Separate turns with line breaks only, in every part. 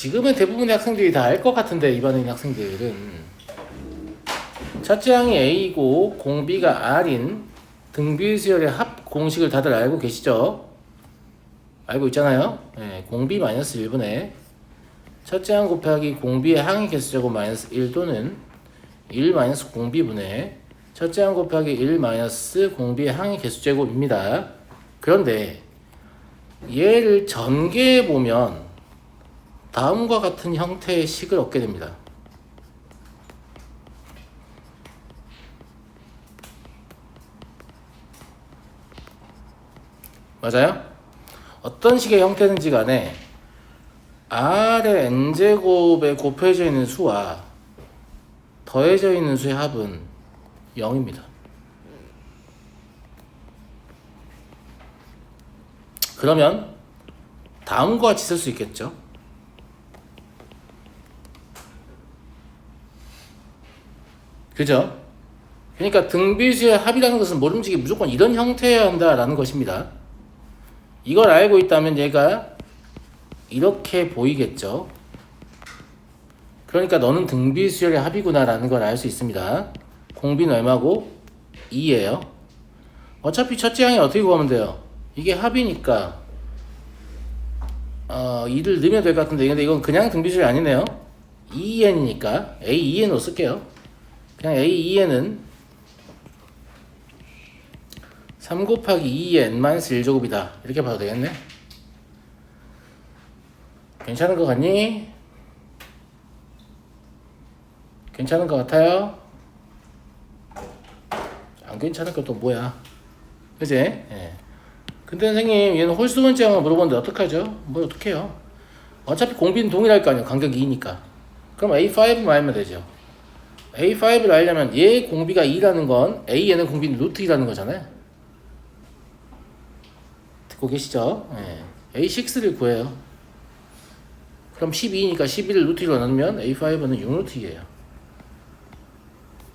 지금은 대부분의 학생들이 다 알 것 같은데 이반에 있는 학생들은 첫째 항이 A고 공비가 R인 등비수열의 합 공식을 다들 알고 계시죠? 알고 있잖아요. 네, 공비 마이너스 1분의 첫째 항 곱하기 공비의 항의 개수제곱 마이너스 1 또는 1 마이너스 공비분의 첫째 항 곱하기 1 마이너스 공비의 항의 개수제곱입니다. 그런데 얘를 전개해 보면 다음과 같은 형태의 식을 얻게 됩니다. 맞아요? 어떤 식의 형태든지 간에 R의 n제곱에 곱해져 있는 수와 더해져 있는 수의 합은 0입니다. 그러면 다음과 같이 쓸 수 있겠죠? 그죠? 그러니까 등비수의 합이라는 것은 모름지기 무조건 이런 형태여야 한다라는 것입니다. 이걸 알고 있다면 얘가 이렇게 보이겠죠? 그러니까 너는 등비수열의 합이구나 라는 걸 알 수 있습니다. 공비는 얼마고? 2예요. 어차피 첫째 항이 어떻게 구하면 돼요? 이게 합이니까 2를 넣으면 될 것 같은데 근데 이건 그냥 등비수열이 아니네요. 2n이니까 A2n으로 쓸게요. 그냥 A2n은 3 곱하기 2n-1제곱이다. 이렇게 봐도 되겠네. 괜찮은 것 같니? 괜찮은 것 같아요? 안 괜찮은 건 또 뭐야? 그지? 예. 근데 선생님 얘는 홀수 번째항을 물어보는데 어떡하죠? 뭐 어떡해요? 어차피 공비는 동일할 거 아니에요. 간격이 2니까. 그럼 A5만 알면 되죠. A5를 알려면 얘 공비가 2라는 건 A에는 공비는 루트 2라는 거잖아요. 듣고 계시죠? 예. A6를 구해요. 그럼 12니까 12를 루트 2로 나누면 A5는 6 루트 2예요.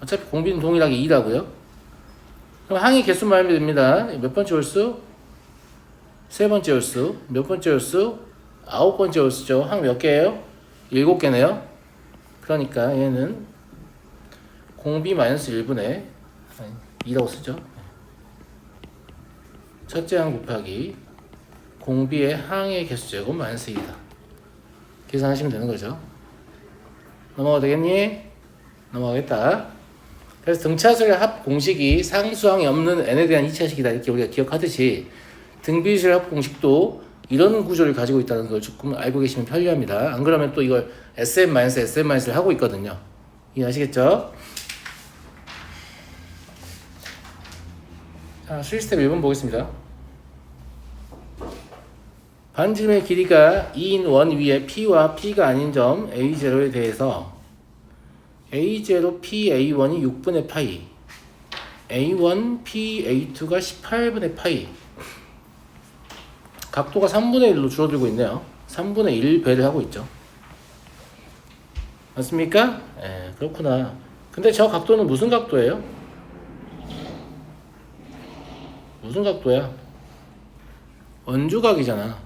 어차피 공비는 동일하게 2라고요. 그럼 항의 개수만 알면 됩니다. 몇 번째 홀수? 세 번째 홀수. 몇 번째 홀수? 9번째 홀수죠. 항 몇 개예요? 7개네요. 그러니까 얘는 공비 마이너스 1분의 2라고 쓰죠. 첫째 항 곱하기 공비의 항의 개수제곱 마이너스 2다. 계산하시면 되는 거죠. 넘어가도 되겠니? 넘어가겠다. 그래서 등차수의 합 공식이 상수항이 없는 n에 대한 2차식이다. 이렇게 우리가 기억하듯이 등비수의 합 공식도 이런 구조를 가지고 있다는 걸 조금 알고 계시면 편리합니다. 안 그러면 또 이걸 SM-SM-를 하고 있거든요. 이해하시겠죠? 자, 수리스텝 1번 보겠습니다. 반지름의 길이가 2인 원 위에 P와 P가 아닌 점 A0에 대해서 A0 P A1이 6분의 파이, A1 P A2가 18분의 파이. 각도가 3분의 1로 줄어들고 있네요. 3분의 1 배를 하고 있죠. 맞습니까? 예, 그렇구나. 근데 저 각도는 무슨 각도예요? 무슨 각도야? 원주각이잖아.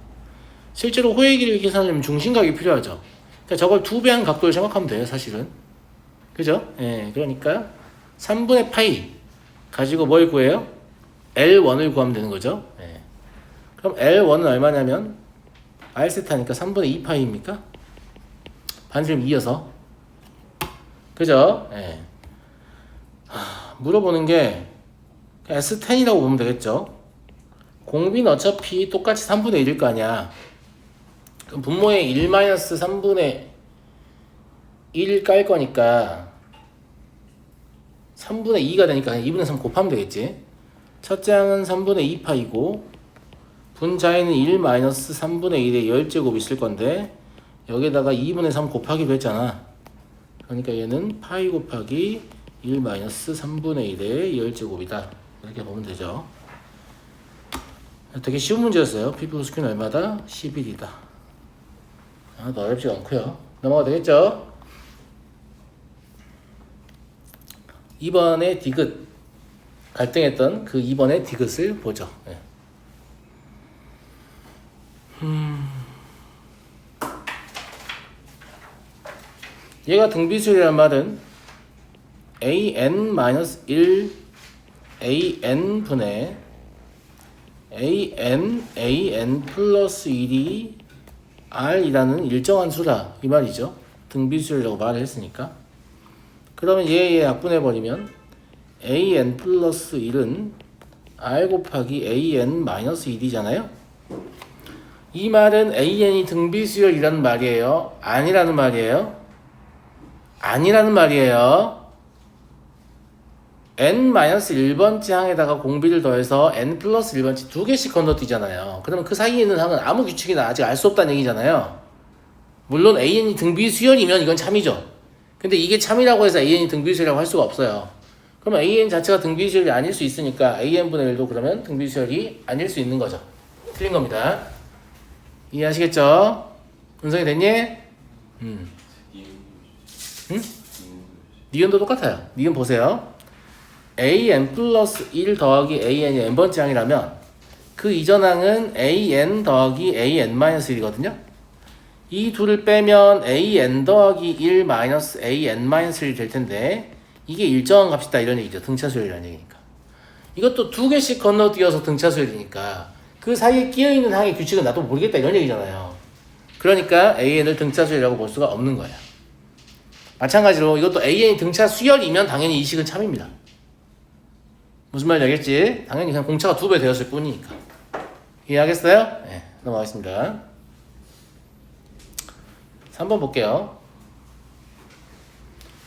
실제로 호의 길이를 계산하려면 중심각이 필요하죠. 그러니까 저걸 2배 한 각도를 생각하면 돼요, 사실은. 그죠? 예, 그러니까 3분의 파이 가지고 뭘 구해요? L1을 구하면 되는 거죠. 예. 그럼 L1은 얼마냐면 R세타니까 3분의 2 파이입니까? 반지름 2여서. 그죠? 예. 물어보는 게 S10이라고 보면 되겠죠. 공비는 어차피 똑같이 3분의 1일 거 아니야. 그럼 분모에 1-3분의 1 깔 거니까 3분의 2가 되니까 2분의 3 곱하면 되겠지. 첫째 항은 3분의 2파이고 분자에는 1-3분의 1의 10제곱 있을 건데 여기에다가 2분의 3 곱하기로 했잖아. 그러니까 얘는 파이 곱하기 1-3분의 1의 10제곱이다. 이렇게 보면 되죠. 되게 쉬운 문제였어요. P 플러스 Q는 얼마다? 11이다. 더 어렵지가 않고요. 넘어가도 되겠죠? 2번의 디귿 갈등했던 그 2번의 디귿을 보죠. 네. 얘가 등비수열이란 말은 an-1 an분의 an 플러스 1이 r이라는 일정한 수다 이 말이죠. 등비수열이라고 말을 했으니까. 그러면 얘 약분해버리면 an 플러스 1은 r 곱하기 an 마이너스 1이잖아요. 이 말은 an이 등비수열이라는 말이에요? 아니라는 말이에요? 아니라는 말이에요. n-1번째 항에다가 공비를 더해서 n 플러스 1번째 두 개씩 건너뛰잖아요. 그러면 그 사이에 있는 항은 아무 규칙이나 아직 알 수 없다는 얘기잖아요. 물론 an이 등비수열이면 이건 참이죠. 근데 이게 참이라고 해서 an이 등비수열이라고 할 수가 없어요. 그러면 an 자체가 등비수열이 아닐 수 있으니까 an분의 1도 그러면 등비수열이 아닐 수 있는 거죠. 틀린 겁니다. 이해하시겠죠? 분석이 됐니? 응? 니은도 똑같아요. 니은 보세요. an 플러스 1 더하기 an이 n번째 항이라면 그 이전 항은 an 더하기 an 마이너스 1이거든요. 이 둘을 빼면 an 더하기 1 마이너스 an 마이너스 1이 될 텐데 이게 일정한 값이다 이런 얘기죠. 등차수열이라는 얘기니까. 이것도 두 개씩 건너뛰어서 등차수열이니까 그 사이에 끼어있는 항의 규칙은 나도 모르겠다 이런 얘기잖아요. 그러니까 an을 등차수열이라고 볼 수가 없는 거예요. 마찬가지로 이것도 an이 등차수열이면 당연히 이 식은 참입니다. 무슨 말인지 알겠지? 당연히 그냥 공차가 2배 되었을 뿐이니까. 이해하겠어요? 네, 넘어가겠습니다. 3번 볼게요.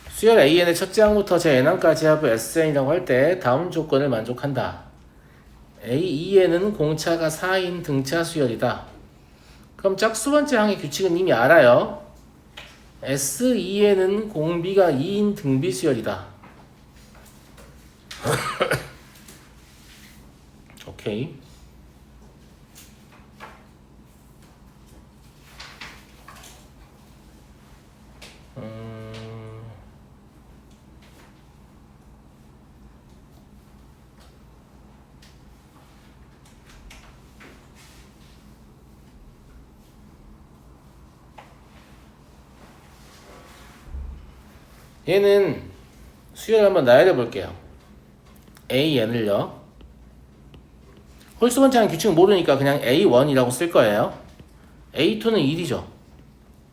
수열 an의 첫째 항부터 제 n항까지 합을 sn이라고 할 때 다음 조건을 만족한다. a2에는 공차가 4인 등차 수열이다. 그럼 짝수 번째 항의 규칙은 이미 알아요. S2에는 공비가 2인 등비 수열이다. 오케이. 얘는 수열 한번 나열해 볼게요. an을요. 홀수 번째 항 규칙은 모르니까 그냥 a1이라고 쓸 거예요. a2는 1이죠.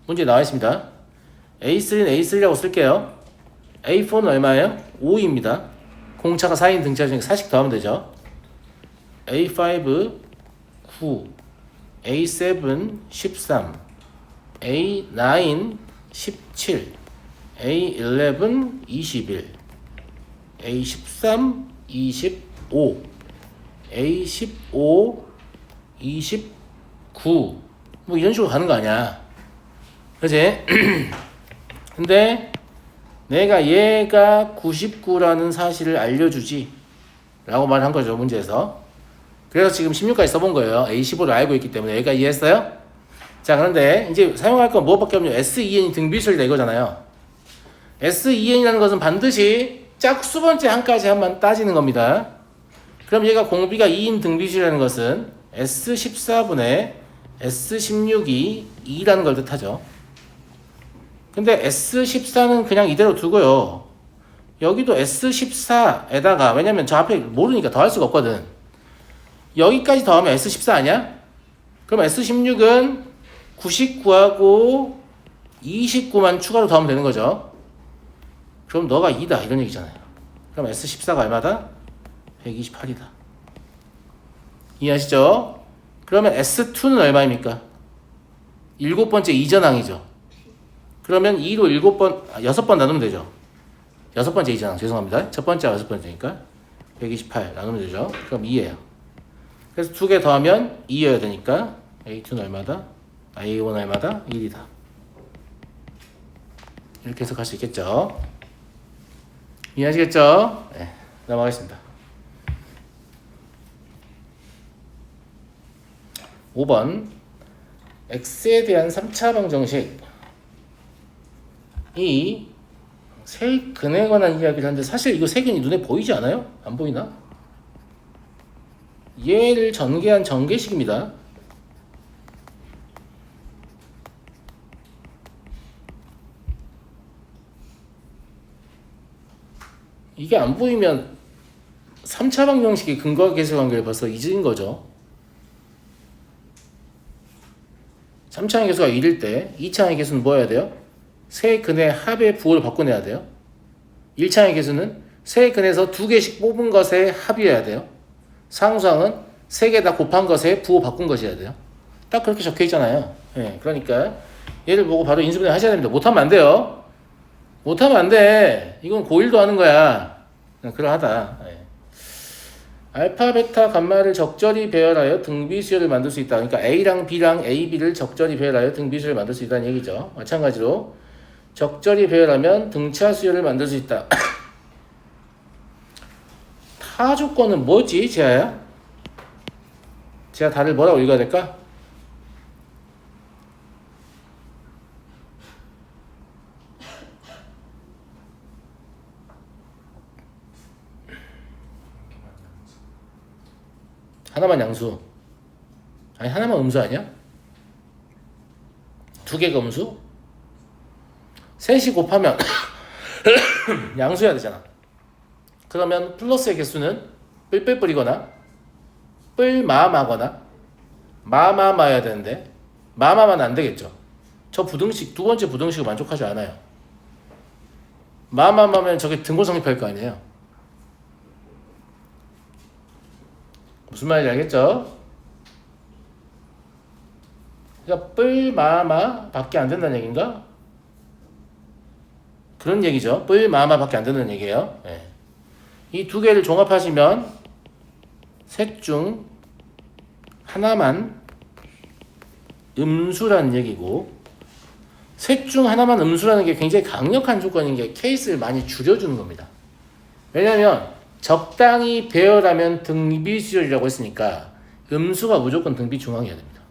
문제 나와 있습니다. a3는 a3라고 쓸게요. a4는 얼마예요? 5입니다. 공차가 4인 등차 중에 4씩 더하면 되죠. a5 9, a7 13, a9 17, a11 21, a13 25, a15 29 뭐 이런 식으로 가는 거 아니야. 그치? 근데 내가 얘가 99라는 사실을 알려주지 라고 말한 거죠, 문제에서. 그래서 지금 16까지 써본 거예요. a15를 알고 있기 때문에. 여기까지 이해했어요? 자, 그런데 이제 사용할 건 뭐밖에 없냐. S2n이 등비수열이다 이거잖아요. S2n이라는 것은 반드시 짝수 번째 항까지 한번 따지는 겁니다. 그럼 얘가 공비가 2인 등비수열이라는 것은 S14분의 S16이 2라는 걸 뜻하죠. 근데 S14는 그냥 이대로 두고요. 여기도 S14에다가, 왜냐면 저 앞에 모르니까 더할 수가 없거든. 여기까지 더하면 S14 아니야? 그럼 S16은 99하고 29만 추가로 더하면 되는 거죠. 그럼 너가 2다 이런 얘기잖아요. 그럼 S14가 얼마다? 128이다. 이해하시죠? 그러면 S2는 얼마입니까? 7번째 이전항이죠. 그러면 2로 6번 나누면 되죠. 6번째 이전항, 죄송합니다. 첫 번째와 6번째니까 128 나누면 되죠. 그럼 2예요. 그래서 2개 더하면 2여야 되니까 A2는 얼마다? A1은 얼마다? 1이다. 이렇게 해석할 수 있겠죠. 이해하시겠죠? 네, 넘어가겠습니다. 5번 x에 대한 3차 방정식. 이 세근에 관한 이야기를 하는데 사실 이거 세근이 눈에 보이지 않아요? 안 보이나? 얘를 전개한 전개식입니다. 이게 안 보이면 3차 방정식의 근거와 계수 관계를 벌써 잊은 거죠. 3차항의 계수가 1일 때 2차항의 계수는 뭐 해야 돼요? 세 근의 합의 부호를 바꿔내야 돼요. 1차항의 계수는 세 근에서 두 개씩 뽑은 것의 합이어야 돼요. 상수항은 세 개 다 곱한 것에 부호 바꾼 것이어야 돼요. 딱 그렇게 적혀 있잖아요. 예, 그러니까 얘를 보고 바로 인수분해 하셔야 됩니다. 못하면 안 돼요. 못하면 안 돼. 이건 고1도 하는 거야. 그러하다. 예. 알파, 베타, 감마를 적절히 배열하여 등비수열을 만들 수 있다. 그러니까 A랑 B랑 A, B를 적절히 배열하여 등비수열을 만들 수 있다는 얘기죠. 마찬가지로 적절히 배열하면 등차수열을 만들 수 있다. 타 조건은 뭐지, 지아야? 지아 다를 뭐라고 읽어야 될까? 하나만 양수. 아니, 하나만 음수 아니야? 두 개가 음수? 셋이 곱하면 양수해야 되잖아. 그러면 플러스의 개수는 뿔뿔뿔이거나 뿔마마거나 마마마여야 되는데 마마만 안 되겠죠. 저 부등식, 두 번째 부등식을 만족하지 않아요. 마마마면 저게 등골 성립할 거 아니에요. 무슨 말인지 알겠죠? 그러니까 뿔마마 밖에 안 된다는 얘기인가? 그런 얘기죠. 뿔마마 밖에 안 된다는 얘기예요. 네. 이 두 개를 종합하시면 셋 중 하나만 음수라는 얘기고, 셋 중 하나만 음수라는 게 굉장히 강력한 조건인 게 케이스를 많이 줄여주는 겁니다. 왜냐하면 적당히 배열하면 등비수열이라고 했으니까 음수가 무조건 등비중앙이어야 됩니다.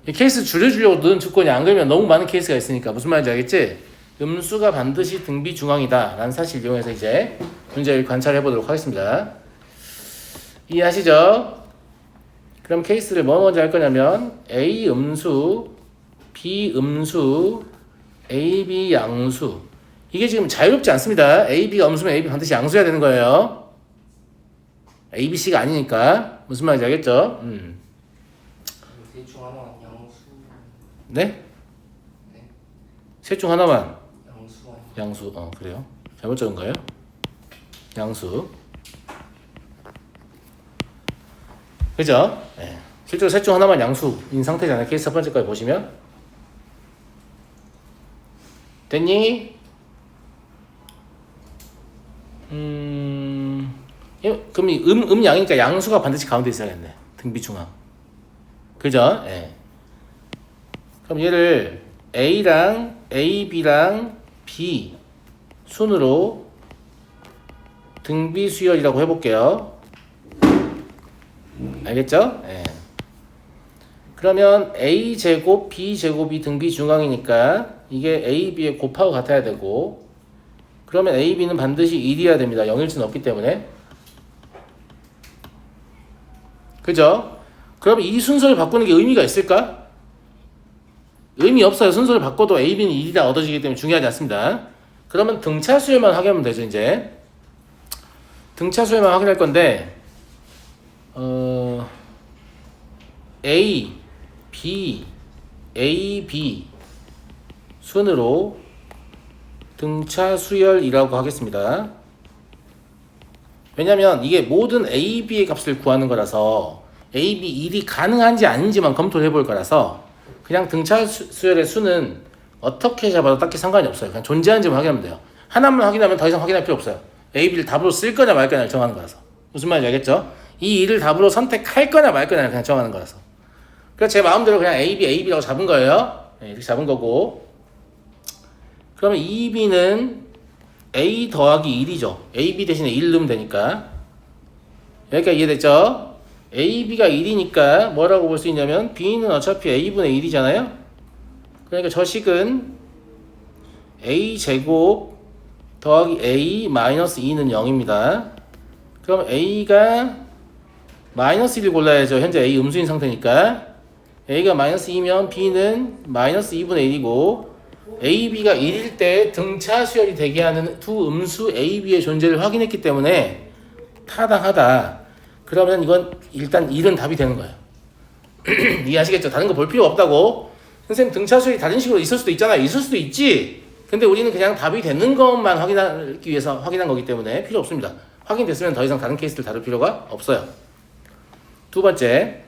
이 케이스 줄여주려고 넣은 조건이 안 그러면 너무 많은 케이스가 있으니까 무슨 말인지 알겠지? 음수가 반드시 등비중앙이다 라는 사실을 이용해서 이제 문제를 관찰해 보도록 하겠습니다. 이해하시죠? 그럼 케이스를 뭐 먼저 할 거냐면 A 음수, B 음수, AB 양수. 이게 지금 자유롭지 않습니다. A, B가 음수면 A, B 반드시 양수해야 되는 거예요. A, B, C가 아니니까. 무슨 말인지 알겠죠?
셋 중 하나만 양수.
네? 셋 중 하나만
양수 아니야?
양수. 그래요? 잘못 적은 거예요? 양수. 그죠? 네. 실제로 셋 중 하나만 양수인 상태잖아요. 케이스 첫 번째까지 보시면. 됐니? 그럼 이 양이니까 양수가 반드시 가운데 있어야겠네. 등비중앙. 그죠? 예. 그럼 얘를 A랑 A, B랑 B 순으로 등비수열이라고 해볼게요. 알겠죠? 예. 그러면 A 제곱, B 제곱이 등비중앙이니까 이게 A, B의 곱하고 같아야 되고, 그러면 A, B는 반드시 1이어야 됩니다. 0일 수는 없기 때문에. 그죠? 그럼 이 순서를 바꾸는 게 의미가 있을까? 의미 없어요. 순서를 바꿔도 A, B는 1이 다 얻어지기 때문에 중요하지 않습니다. 그러면 등차 수열만 확인하면 되죠, 이제. 등차 수열만 확인할 건데, A, B, A, B 순으로 등차 수열이라고 하겠습니다. 왜냐면 이게 모든 A, B의 값을 구하는 거라서 A, B 1이 가능한지 아닌지만 검토를 해볼 거라서 그냥 등차 수열의 수는 어떻게 잡아도 딱히 상관이 없어요. 그냥 존재하는지만 확인하면 돼요. 하나만 확인하면 더 이상 확인할 필요 없어요. A, B를 답으로 쓸 거냐 말 거냐를 정하는 거라서. 무슨 말인지 알겠죠? 이 2를 답으로 선택할 거냐 말 거냐를 그냥 정하는 거라서. 그래서 제 마음대로 그냥 A, B, A, B라고 잡은 거예요. 네, 이렇게 잡은 거고. 그러면 2B는 A 더하기 1이죠. A, B 대신에 1 넣으면 되니까. 여기까지 이해됐죠? A, B가 1이니까 뭐라고 볼 수 있냐면 B는 어차피 A분의 1이잖아요. 그러니까 저 식은 A 제곱 더하기 A 마이너스 2는 0입니다. 그럼 A가 마이너스 1을 골라야죠. 현재 A 음수인 상태니까. A가 마이너스 2면 B는 마이너스 2분의 1이고 A, B가 1일 때 등차 수열이 되게 하는 두 음수 A, B의 존재를 확인했기 때문에 타당하다. 그러면 이건 일단 1은 답이 되는 거예요. 이해하시겠죠? 다른 거 볼 필요 없다고. 선생님 등차 수열이 다른 식으로 있을 수도 있잖아요. 있을 수도 있지. 근데 우리는 그냥 답이 되는 것만 확인하기 위해서 확인한 거기 때문에 필요 없습니다. 확인됐으면 더 이상 다른 케이스를 다룰 필요가 없어요. 두 번째,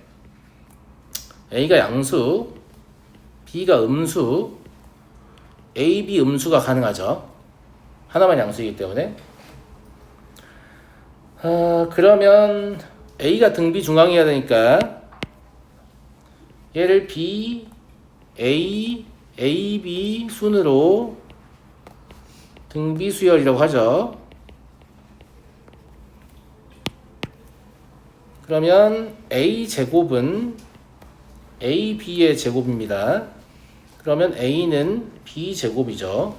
A가 양수, B가 음수, A, B 음수가 가능하죠. 하나만 양수이기 때문에. 그러면 A가 등비 중앙이어야 되니까 얘를 B, A, A, B 순으로 등비 수열이라고 하죠. 그러면 A 제곱은 A, B의 제곱입니다. 그러면 A는 B 제곱이죠.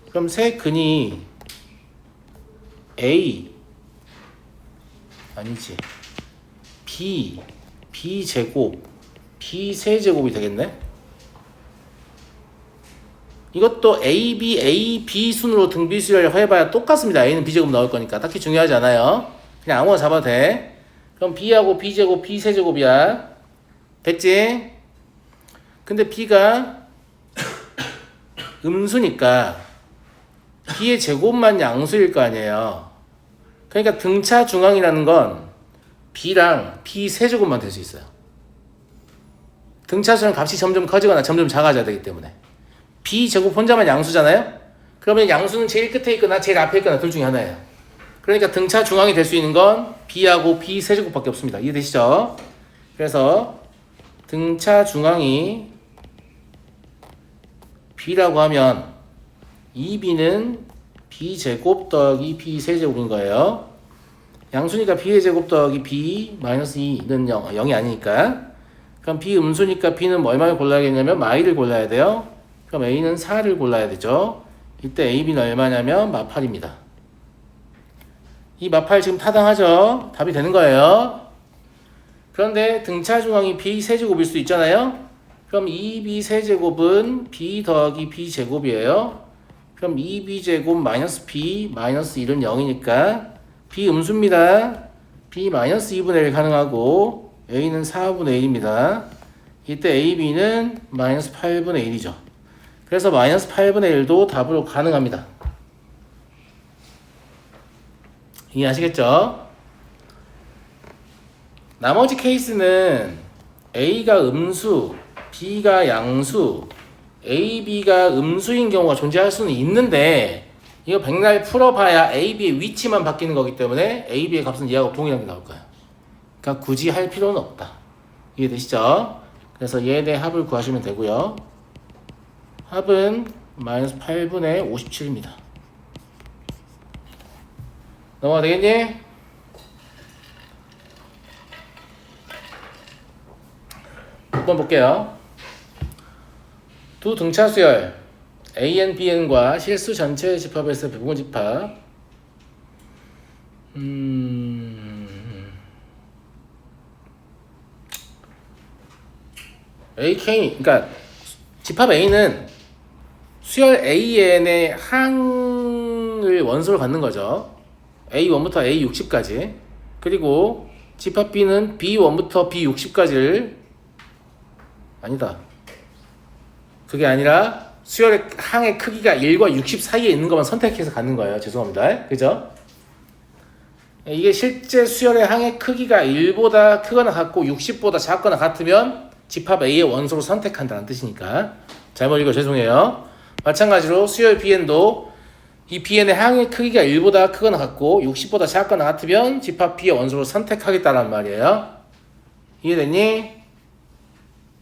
그럼 세 근이 A 아니지 B 제곱 B 세제곱이 되겠네. 이것도 A, B 순으로 등비수열을 해봐야 똑같습니다. A는 B제곱 나올 거니까 딱히 중요하지 않아요. 그냥 아무거나 잡아도 돼. 그럼 B하고 B제곱 B 세제곱이야. 됐지? 근데 B가 음수니까 B의 제곱만 양수일 거 아니에요. 그러니까 등차 중앙이라는 건 B랑 B 세제곱만 될 수 있어요. 등차수는 값이 점점 커지거나 점점 작아져야 되기 때문에. B 제곱 혼자만 양수잖아요? 그러면 양수는 제일 끝에 있거나 제일 앞에 있거나 둘 중에 하나예요. 그러니까 등차 중앙이 될 수 있는 건 B하고 B 세제곱밖에 없습니다. 이해되시죠? 그래서 등차 중앙이 B라고 하면 2B는 B제곱 더하기 B 세제곱인 거예요. 양수니까 B의 제곱 더하기 B 마이너스 2는 0이 아니니까. 그럼 B 음수니까 B는 얼마를 골라야겠냐면 마이를 골라야 돼요. 그럼 A는 4를 골라야 되죠. 이때 A, B는 얼마냐면 마팔입니다. 이 마팔 지금 타당하죠? 답이 되는 거예요. 그런데 등차 중앙이 B 세제곱일 수 있잖아요. 그럼 2B 세제곱은 B 더하기 B 제곱이에요. 그럼 2B 제곱 마이너스 B 마이너스 1은 0이니까 B 음수입니다. B 마이너스 2분의 1 가능하고 A는 4분의 1입니다. 이때 A, B는 마이너스 8분의 1이죠. 그래서 마이너스 8분의 1도 답으로 가능합니다. 이해하시겠죠? 나머지 케이스는 A가 음수, B가 양수, A, B가 음수인 경우가 존재할 수는 있는데 이거 백날 풀어봐야 A, B의 위치만 바뀌는 거기 때문에 A, B의 값은 얘하고 동일하게 나올 거예요. 그러니까 굳이 할 필요는 없다. 이해되시죠? 그래서 얘에 대해 합을 구하시면 되고요. 합은 마이너스 8분의 57입니다. 넘어가 되겠니? 6번 볼게요. 두 등차 수열 AN, BN과 실수 전체의 집합에서 부분 집합. AK, 그러니까 집합 A는 수열 AN의 항을 원소로 갖는 거죠. A1부터 A60까지. 그리고 집합 B는 B1부터 B60까지를 아니다. 그게 아니라 수열의 항의 크기가 1과 60 사이에 있는 것만 선택해서 갖는 거예요. 죄송합니다. 그죠? 이게 실제 수열의 항의 크기가 1보다 크거나 같고 60보다 작거나 같으면 집합 A의 원소로 선택한다는 뜻이니까 잘못 읽어 죄송해요. 마찬가지로 수열 BN도 이 BN의 항의 크기가 1보다 크거나 같고 60보다 작거나 같으면 집합 B의 원소로 선택하겠다는 말이에요. 이해됐니?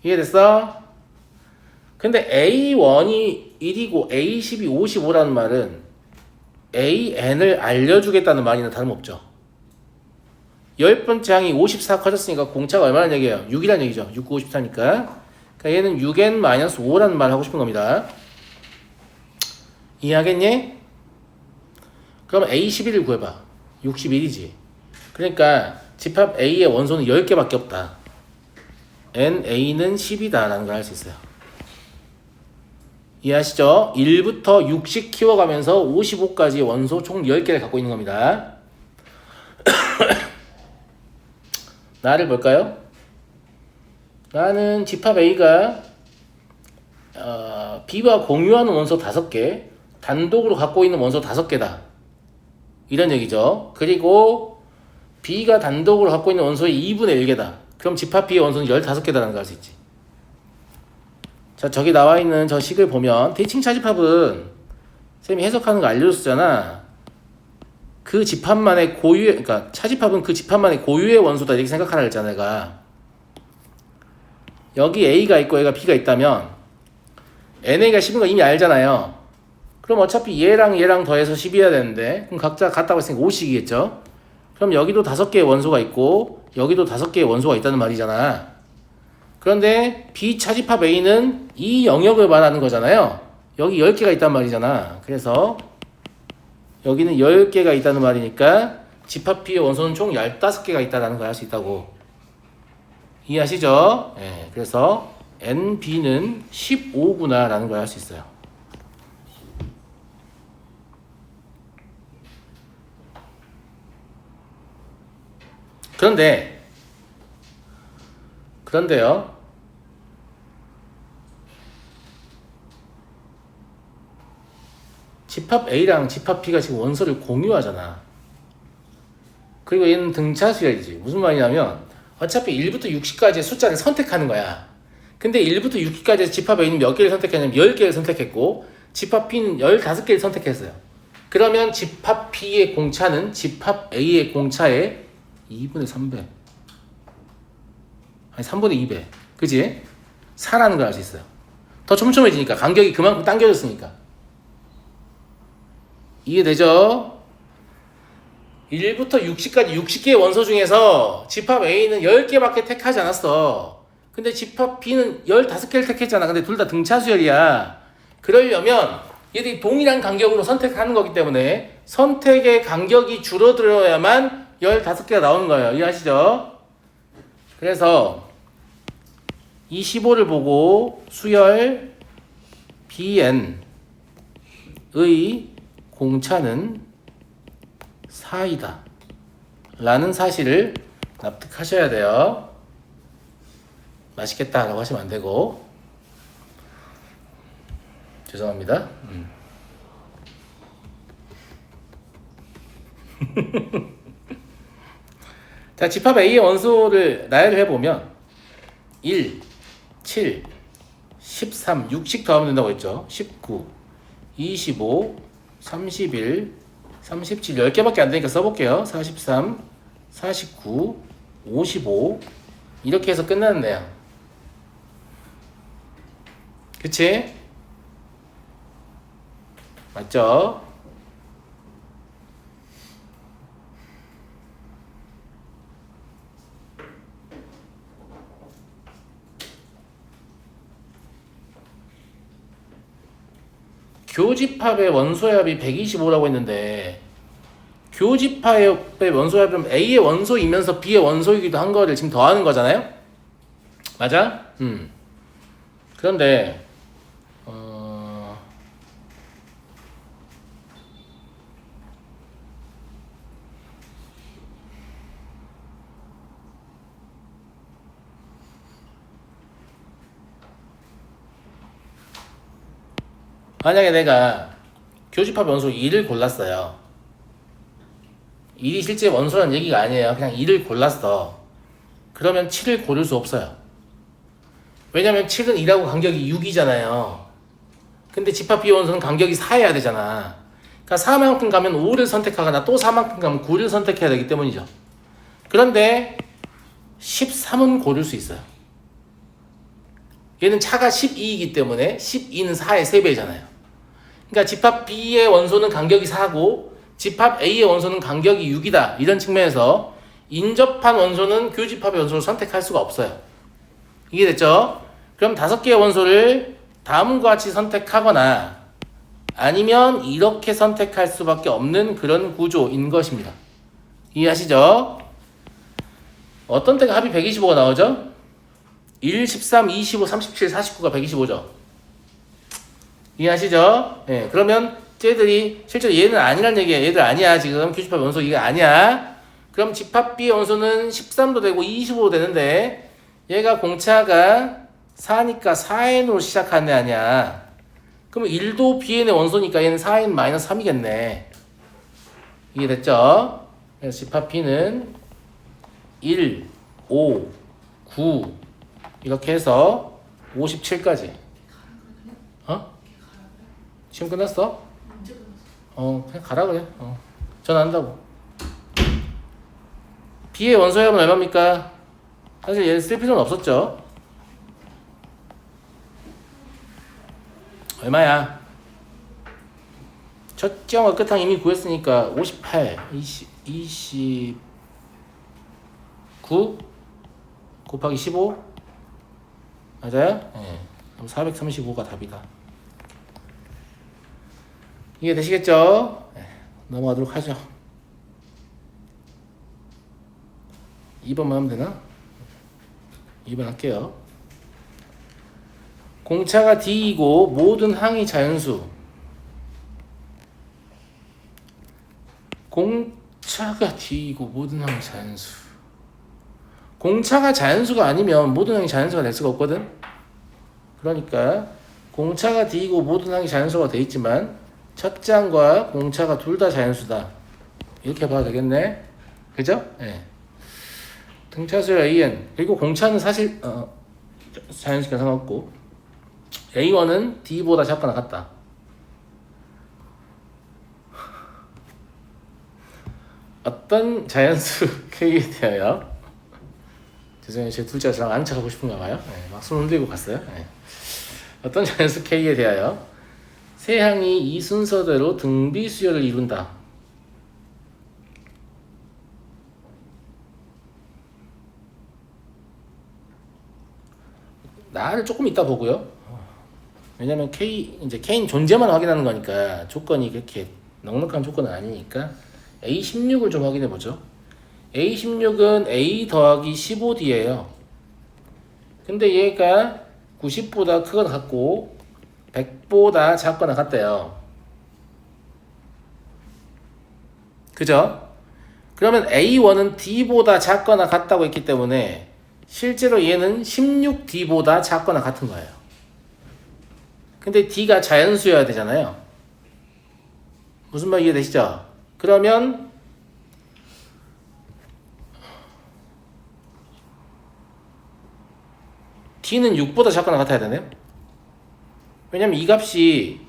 이해됐어? 근데 A1이 1이고 A10이 55라는 말은 AN을 알려주겠다는 말이나 다름없죠. 10번째 항이 54 커졌으니까 공차가 얼마나 얘기해요? 6이라는 얘기죠. 6, 9, 54니까. 그러니까 얘는 6n-5라는 말을 하고 싶은 겁니다. 이해하겠니? 그럼 A11을 구해봐. 61이지. 그러니까 집합 A의 원소는 10개밖에 없다. NA는 10이다 라는 걸 알 수 있어요. 이해하시죠? 1부터 6씩 키워가면서 55까지 원소 총 10개를 갖고 있는 겁니다. 나를 볼까요? 나는 집합 A가 B와 공유하는 원소 5개, 단독으로 갖고 있는 원소 5개다. 이런 얘기죠. 그리고 B가 단독으로 갖고 있는 원소의 2분의 1개다. 그럼 집합 B의 원소는 15개다라는 걸 알 수 있지. 자, 저기 나와 있는 저 식을 보면 대칭 차집합은 쌤이 해석하는 거 알려줬잖아. 그 집합만의 고유의, 그러니까 차집합은 그 집합만의 고유의 원소다 이렇게 생각하라 했잖아 내가. 여기 A가 있고 얘가 B가 있다면 NA가 10인 거 이미 알잖아요. 그럼 어차피 얘랑 더해서 10이어야 되는데 그럼 각자 같다고 했으니까 5씩이겠죠. 그럼 여기도 5개의 원소가 있고 여기도 5개의 원소가 있다는 말이잖아. 그런데 비차집합 A는 이 영역을 말하는 거잖아요. 여기 10개가 있단 말이잖아. 그래서 여기는 10개가 있다는 말이니까 집합 B의 원소는 총 15개가 있다는 걸 알 수 있다고. 이해하시죠? 네, 그래서 NB는 15구나 라는 걸 알 수 있어요. 그런데요. 집합 A랑 집합 B가 지금 원소를 공유하잖아. 그리고 얘는 등차수열이지. 무슨 말이냐면 어차피 1부터 60까지의 숫자를 선택하는 거야. 근데 1부터 60까지의 집합 A는 몇 개를 선택했냐면 10개를 선택했고 집합 B는 15개를 선택했어요. 그러면 집합 B의 공차는 집합 A의 공차의 2분의 3배. 아니 3분의 2배. 그지? 4라는 걸 알 수 있어요. 더 촘촘해지니까 간격이 그만큼 당겨졌으니까. 이해되죠? 1부터 60까지 60개의 원소 중에서 집합 A는 10개밖에 택하지 않았어. 근데 집합 B는 15개를 택했잖아. 근데 둘 다 등차수열이야. 그러려면 얘들이 동일한 간격으로 선택하는 거기 때문에 선택의 간격이 줄어들어야만 15개가 나오는 거예요. 이해하시죠? 그래서 25를 보고 수열 BN의 공차는 4이다 라는 사실을 납득하셔야 돼요. 맛있겠다 라고 하시면 안 되고. 죄송합니다. 자, 집합 A의 원소를 나열을 해보면 1, 7, 13, 6씩 더하면 된다고 했죠. 19, 25, 31, 37, 10개밖에 안 되니까 써볼게요. 43, 49, 55 이렇게 해서 끝났네요. 그치? 맞죠? 교집합의 원소합이 125라고 했는데 교집합의 원소합은 A의 원소이면서 B의 원소이기도 한 거를 지금 더하는 거잖아요? 맞아? 그런데 만약에 내가 교집합 원소 2를 골랐어요. 1이 실제 원소라는 얘기가 아니에요. 그냥 2를 골랐어. 그러면 7을 고를 수 없어요. 왜냐면 7은 2라고 간격이 6이잖아요. 근데 집합 B 원소는 간격이 4여야 되잖아. 그러니까 4만큼 가면 5를 선택하거나 또 4만큼 가면 9를 선택해야 되기 때문이죠. 그런데 13은 고를 수 있어요. 얘는 차가 12이기 때문에 12는 4의 3배잖아요. 그러니까 집합 B의 원소는 간격이 4고 집합 A의 원소는 간격이 6이다. 이런 측면에서 인접한 원소는 교집합의 원소를 선택할 수가 없어요. 이게 됐죠? 그럼 5개의 원소를 다음과 같이 선택하거나 아니면 이렇게 선택할 수밖에 없는 그런 구조인 것입니다. 이해하시죠? 어떤 때가 합이 125가 나오죠? 1, 13, 25, 37, 49가 125죠. 이해하시죠? 예, 그러면 쟤들이 실제로 얘는 아니란 얘기야. 얘들 아니야. 지금 교집합 원소 이게 아니야. 그럼 집합 B의 원소는 13도 되고 25도 되는데 얘가 공차가 4니까 4n으로 시작하는 애 아니야. 그러면 1도 Bn의 원소니까 얘는 4n 마이너스 3이겠네. 이해됐죠? 그래서 집합 B는 1, 5, 9 이렇게 해서 57까지. 어? 시험 끝났어? 그냥 가라 그래. 전화 한다고. B의 원소협은 얼마입니까? 사실 얘는 쓸 필요는 없었죠. 얼마야? 첫째 항과 끝항 이미 구했으니까 58, 29 곱하기 15 맞아요? 네. 그럼 435가 답이다. 이해되시겠죠? 네. 넘어가도록 하죠. 2번만 하면 되나? 2번 할게요. 공차가 D이고 모든 항이 자연수. 공차가 D이고 모든 항이 자연수. 공차가 자연수가 아니면 모든 항이 자연수가 될 수가 없거든. 그러니까 공차가 D이고 모든 항이 자연수가 돼 있지만 첫째 항과 공차가 둘 다 자연수다. 이렇게 봐도 되겠네. 그죠? 네. 등차수열 AN 그리고 공차는 사실 자연수가 상관없고 A1은 D보다 작거나 같다. 어떤 자연수 K에 대하여 죄송해요. 제 둘째가 저랑 안 척하고 싶은가 봐요. 네, 막 손 흔들고 갔어요. 네. 어떤 자연수 K에 대하여 세 항이 이 순서대로 등비수열을 이룬다. 나를 조금 이따 보고요. 왜냐면 이제 K인 존재만 확인하는 거니까 조건이 그렇게 넉넉한 조건은 아니니까 A16을 좀 확인해 보죠. A16은 A 더하기 15D예요. 근데 얘가 90보다 크거나 같고 100보다 작거나 같대요. 그죠? 그러면 A1은 D보다 작거나 같다고 했기 때문에 실제로 얘는 16D보다 작거나 같은 거예요. 근데 D가 자연수여야 되잖아요. 무슨 말 이해되시죠? 그러면 D는 6보다 작거나 같아야 되네요. 왜냐면 이 값이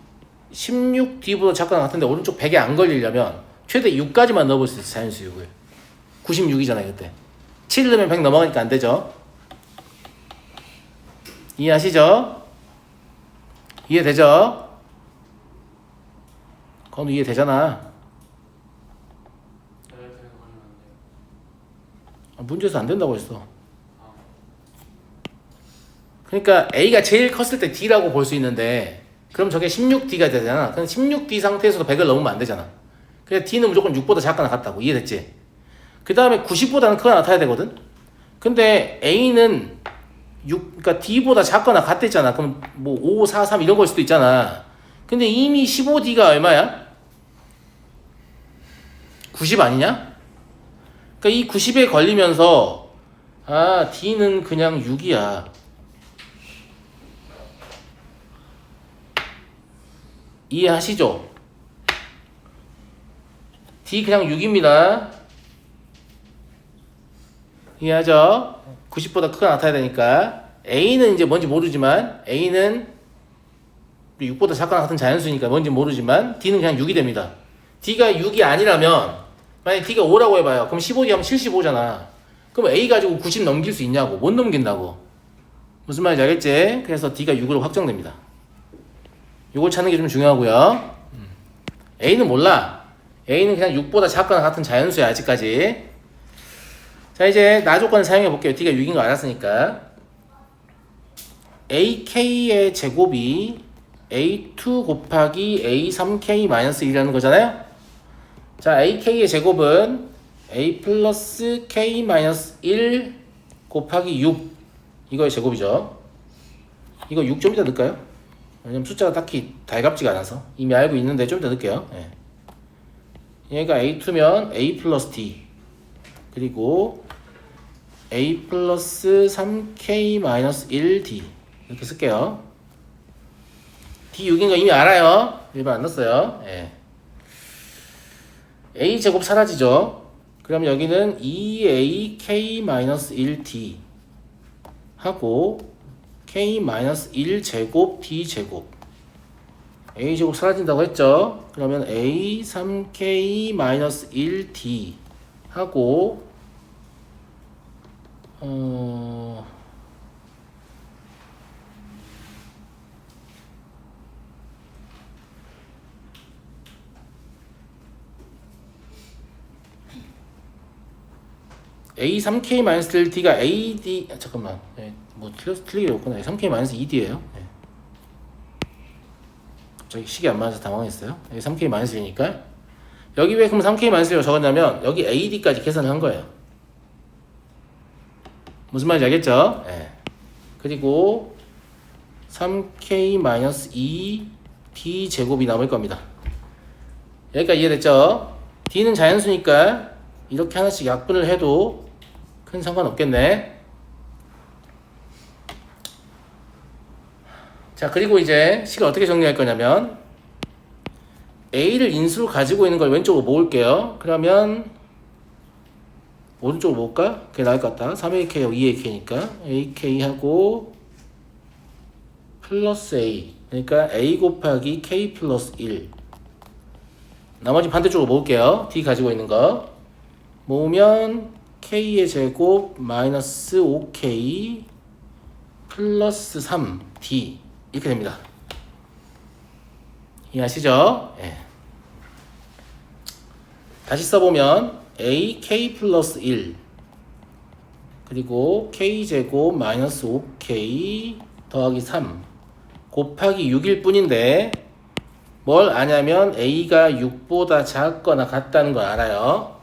16D보다 작거나 같은데 오른쪽 100에 안 걸리려면 최대 6까지만 넣어볼 수 있어요. 자연수 6을 96이잖아요 그때. 7 넣으면 100 넘어가니까 안 되죠. 이해하시죠? 이해되죠? 건우 이해되잖아. 문제에서 안 된다고 했어. 그러니까 A가 제일 컸을 때 D라고 볼 수 있는데 그럼 저게 16D가 되잖아. 그럼 16D 상태에서도 100을 넘으면 안 되잖아. 그래서 D는 무조건 6보다 작거나 같다고. 이해됐지? 그 다음에 90보다는 크거나 같아야 되거든. 근데 A는 6, 그러니까 D보다 작거나 같댔잖아. 그럼 뭐 5, 4, 3 이런 걸 수도 있잖아. 근데 이미 15D가 얼마야? 90 아니냐? 그러니까 이 90에 걸리면서 D는 그냥 6이야. 이해하시죠? D 그냥 6입니다. 이해하죠? 90보다 크게 나타나야 되니까 A는 이제 뭔지 모르지만 A는 6보다 작거나 같은 자연수니까 뭔지 모르지만 D는 그냥 6이 됩니다. D가 6이 아니라면 만약에 D가 5라고 해봐요. 그럼 15기 하면 75잖아. 그럼 A 가지고 90 넘길 수 있냐고. 못 넘긴다고. 무슨 말인지 알겠지? 그래서 D가 6으로 확정됩니다. 이걸 찾는 게 좀 중요하고요. A는 몰라. A는 그냥 6보다 작거나 같은 자연수야 아직까지. 자 이제 나 조건을 사용해 볼게요. D가 6인 거 알았으니까. AK의 제곱이 A2 곱하기 A3K-1이라는 거잖아요. 자 AK의 제곱은 A 플러스 K-1 곱하기 6 이거의 제곱이죠. 이거 6 좀 이따 넣을까요? 왜냐면 숫자가 딱히 달갑지가 않아서 이미 알고 있는데 좀 더 넣을게요. 예. 얘가 A2면 A 플러스 D 그리고 A 플러스 3K 마이너스 1D 이렇게 쓸게요. D6인 거 이미 알아요. 일반 안 넣었어요. 예. A 제곱 사라지죠. 그럼 여기는 2AK 마이너스 1D 하고 K 마이너스 1제곱 D 제곱 A 제곱 사라진다고 했죠. 그러면 A 3K 마이너스 1D 하고 A 3K 마이너스 1D가 AD 잠깐만 뭐 틀리게 없구나. 3K 마이너스 2D예요. 갑자기 식이 안 맞아서 당황했어요. 여기 3K 마이너스 1이니까 여기 왜 그럼 3K 마이너스 1을 적었냐면 여기 AD까지 계산을 한 거예요. 무슨 말인지 알겠죠? 예. 그리고 3K 마이너스 2D 제곱이 남을 겁니다. 여기까지 이해됐죠? D는 자연수니까 이렇게 하나씩 약분을 해도 큰 상관없겠네. 자, 그리고 이제 식을 어떻게 정리할 거냐면 A를 인수로 가지고 있는 걸 왼쪽으로 모을게요. 그러면 오른쪽으로 모을까? 그게 나을 것 같다. 3AK하고 2AK니까 AK하고 플러스 A 그러니까 A 곱하기 K 플러스 1 나머지 반대쪽으로 모을게요. D 가지고 있는 거 모으면 K의 제곱 마이너스 5K 플러스 3D 이렇게 됩니다. 이해하시죠? 예. 다시 써보면 AK 플러스 1 그리고 K제곱 마이너스 5K 더하기 3 곱하기 6일 뿐인데 뭘 아냐면 A가 6보다 작거나 같다는 걸 알아요.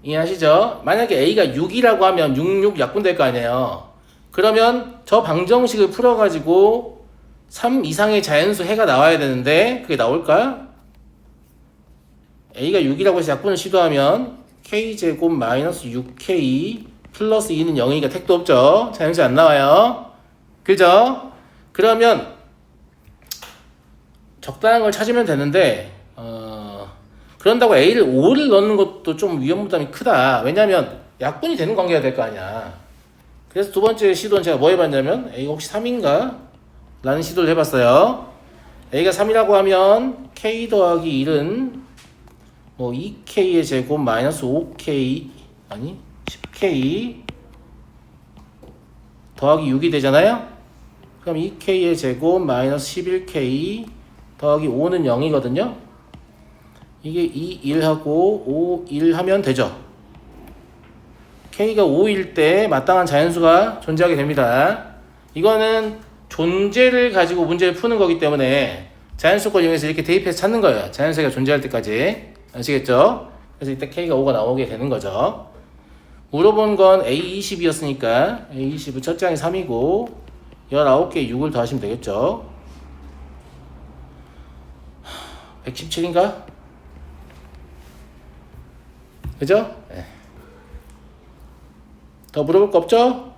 이해하시죠? 만약에 A가 6이라고 하면 6 약분될 거 아니에요. 그러면 저 방정식을 풀어가지고 3 이상의 자연수 해가 나와야 되는데 그게 나올까? A가 6이라고 해서 약분을 시도하면 K제곱 마이너스 6K 플러스 2는 0이니까 택도 없죠. 자연수 안 나와요. 그죠? 그러면 적당한 걸 찾으면 되는데 그런다고 A를 5를 넣는 것도 좀 위험 부담이 크다. 왜냐면 약분이 되는 관계가 될 거 아니야. 그래서 두 번째 시도는 제가 뭐 해봤냐면 A가 혹시 3인가? 라는 시도를 해봤어요. A가 3이라고 하면 K 더하기 1은 뭐 2K의 제곱 마이너스 5K 아니 10K 더하기 6이 되잖아요. 그럼 2K의 제곱 마이너스 11K 더하기 5는 0이거든요. 이게 2, 1하고 5, 1 하면 되죠. K가 5일 때 마땅한 자연수가 존재하게 됩니다. 이거는 존재를 가지고 문제를 푸는 거기 때문에 자연수권 이용해서 이렇게 대입해서 찾는 거예요. 자연수가 존재할 때까지. 아시겠죠? 그래서 이때 K가 5가 나오게 되는 거죠. 물어본 건 A20이었으니까 A20은 첫 장이 3이고 19개의 6을 더하시면 되겠죠. 117인가? 그죠? 네. 더 물어볼 거 없죠?